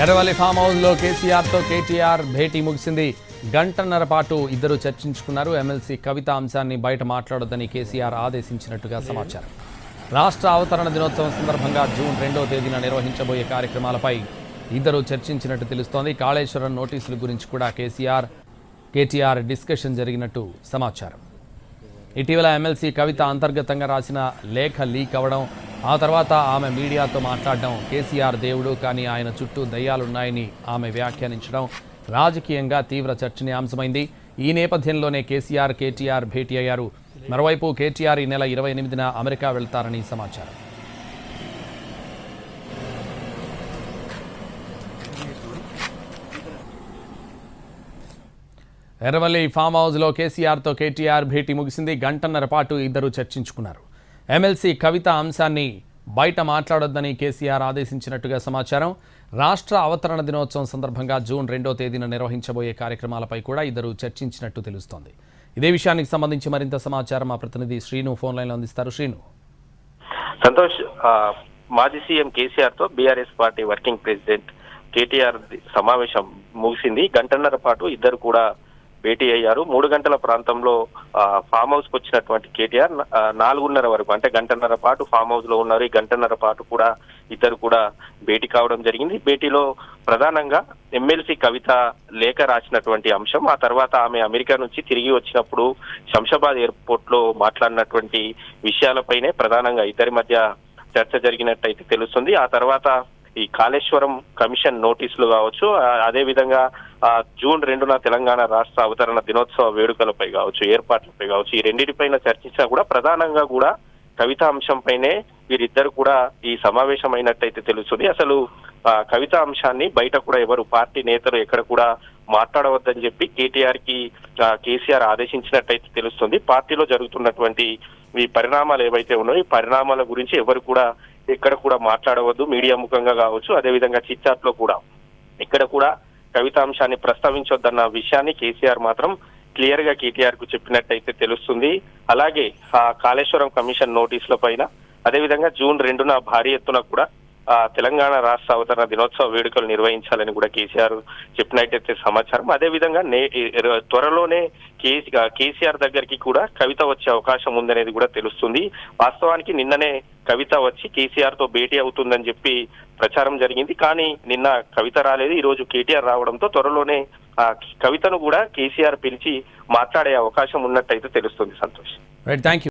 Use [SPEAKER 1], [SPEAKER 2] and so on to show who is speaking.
[SPEAKER 1] Erravalli form హౌస్లో కేసీఆర్తో కేటీఆర్ భేటీ ముగిసింది. గంటన్నర పాటు ఇద్దరు చర్చించుకున్నారు. ఎమ్మెల్సీ కవిత అంశాన్ని బయట మాట్లాడొద్దని కేసీఆర్ ఆదేశించినట్టుగా సమాచారం. రాష్ట్ర అవతరణ దినోత్సవం సందర్భంగా జూన్ 2వ తేదీన నిర్వహించబోయే కార్యక్రమాలపై ఇద్దరు చర్చించినట్టు తెలుస్తోంది. కాళేశ్వరం నోటీసుల గురించి కూడా కేటీఆర్ డిస్కషన్ జరిగినట్టు సమాచారం. ఇటీవల ఎమ్మెల్సీ కవిత అంతర్గతంగా రాసిన లేఖ లీక్ అవ్వడం, ఆ తర్వాత ఆమె మీడియాతో మాట్లాడడం, కేసీఆర్ దేవుడు కానీ ఆయన చుట్టూ దయ్యాలున్నాయని ఆమె వ్యాఖ్యానించడం రాజకీయంగా తీవ్ర చర్చనీయాంశమైంది. ఈ నేపథ్యంలోనే కేటీఆర్ భేటీ అయ్యారు. మరోవైపు కేటీఆర్ ఈ నెల 28న అమెరికా వెళ్తారని సమాచారం. ఎర్రవల్లి ఫామ్ హౌస్లో కేసీఆర్తో కేటీఆర్ భేటీ ముగిసింది. గంటన్నర పాటు ఇద్దరు చర్చించుకున్నారు. ఎమ్మెల్సీ కవిత అంశాన్ని బయట మాట్లాడొద్దని కేసీఆర్ ఆదేశించినట్టుగా సమాచారం. రాష్ట్ర అవతరణ దినోత్సవం సందర్భంగా జూన్ 2వ తేదీన నిర్వహించబోయే కార్యక్రమాలపై కూడా ఇద్దరు చర్చించినట్టు తెలుస్తోంది. ఇదే విషయానికి సంబంధించి మరింత సమాచారం మా ప్రతినిధి శ్రీను ఫోన్ లైన్లో అందిస్తారు. శ్రీను.
[SPEAKER 2] సంతోష్, మాజీ సీఎం కేసీఆర్ తో BRS party working president KTR సమావేశం ముగిసింది. గంటన్నర పాటు ఇద్దరు కూడా భేటీ అయ్యారు. 3 గంటల ప్రాంతంలో ఫామ్ హౌస్ కు వచ్చినటువంటి కేటీఆర్ 4:30 వరకు, అంటే గంటన్నర పాటు ఫామ్ హౌస్ లో ఉన్నారు. ఈ గంటన్నర పాటు కూడా ఇద్దరు కూడా భేటీ కావడం జరిగింది. భేటీలో ప్రధానంగా ఎమ్మెల్సీ కవిత లేఖ రాసినటువంటి అంశం, ఆ తర్వాత ఆమె అమెరికా నుంచి తిరిగి వచ్చినప్పుడు శంషాబాద్ ఎయిర్పోర్ట్ లో మాట్లాడినటువంటి విషయాలపైనే ప్రధానంగా ఇద్దరి మధ్య చర్చ జరిగినట్టయితే తెలుస్తుంది. ఆ తర్వాత ఈ కాళేశ్వరం కమిషన్ నోటీసులు కావచ్చు, అదే విధంగా జూన్ 2న తెలంగాణ రాష్ట్ర అవతరణ దినోత్సవ వేడుకలపై కావచ్చు, ఏర్పాట్లపై కావచ్చు, ఈ రెండింటిపైన చర్చించినా కూడా ప్రధానంగా కూడా కవిత అంశంపైనే వీరిద్దరు కూడా ఈ సమావేశం అయినట్టయితే తెలుస్తుంది. అసలు కవిత అంశాన్ని బయట కూడా ఎవరు పార్టీ నేతలు ఎక్కడ కూడా మాట్లాడవద్దని చెప్పి కేసీఆర్ ఆదేశించినట్టయితే తెలుస్తుంది. పార్టీలో జరుగుతున్నటువంటి ఈ పరిణామాలు ఏవైతే ఉన్నాయో ఈ పరిణామాల గురించి ఎవరు కూడా ఎక్కడ కూడా మాట్లాడవద్దు, మీడియా ముఖంగా కావచ్చు, అదేవిధంగా చిట్చాట్ లో కూడా ఇక్కడ కూడా కవిత అంశాన్ని ప్రస్తావించొద్దన్న విషయాన్ని కేసీఆర్ మాత్రం క్లియర్ గా కేటీఆర్ కు చెప్పినట్టయితే తెలుస్తుంది. అలాగే కాళేశ్వరం కమిషన్ నోటీసుల పైన, అదేవిధంగా జూన్ 2న భారీ ఎత్తున కూడా తెలంగాణ రాష్ట్ర అవతరణ దినోత్సవ వేడుకలు నిర్వహించాలని కూడా కేసీఆర్ చెప్పినట్టయితే సమాచారం. అదేవిధంగా త్వరలోనే కేసీఆర్ దగ్గరికి కూడా కవిత వచ్చే అవకాశం ఉందనేది కూడా తెలుస్తుంది. వాస్తవానికి నిన్ననే కవిత వచ్చి కేసీఆర్ తో భేటీ అవుతుందని చెప్పి ప్రచారం జరిగింది. కానీ నిన్న కవిత రాలేదు. ఈ రోజు కేటీఆర్ రావడంతో త్వరలోనే కవితను కూడా కేసీఆర్ పిలిచి మాట్లాడే అవకాశం ఉన్నట్టయితే తెలుస్తుంది. సంతోష్.
[SPEAKER 1] Right, thank you.